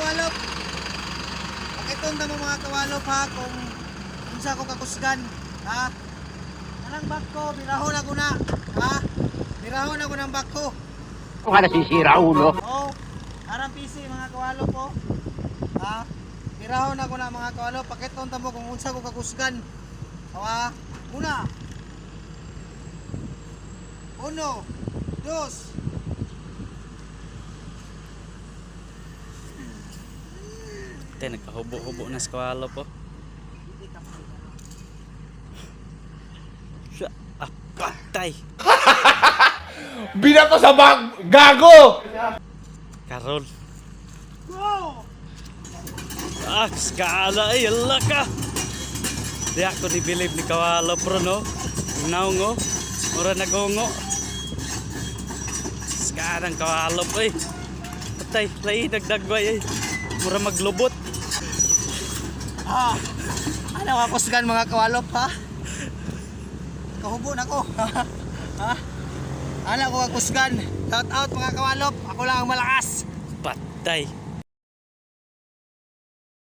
kawalop. Pakiton na mo mga kawalop ha kung unsa ko kakusgan ha. Anang bako, birahon ako na ha. Birahon ako ng bako. Kung ka nasisira ulo. Oo. Arang PC mga kawalop po. Ha? Birahon ako na mga kawalop. Pakiton na mo kung unsa ko kakusgan. Ha? Una. 1, 2. Tay, nagkahubo-hubo na sa kawalo po. Siya, patay. Binato sa bag! Gago! Karol. Go! Skala ay, ala ka. Di ako di believe ni kawalo pro no. Naungo, mura nagungo. Skarang kawalo po eh. Patay, lay dagdagway eh. Mura maglubot. Ano kakusgan mga kawalop ha? Kahubo na ko. Ha? Ano ko kakusgan? Shout out mga kawalop. Ako lang ang malakas. Patay.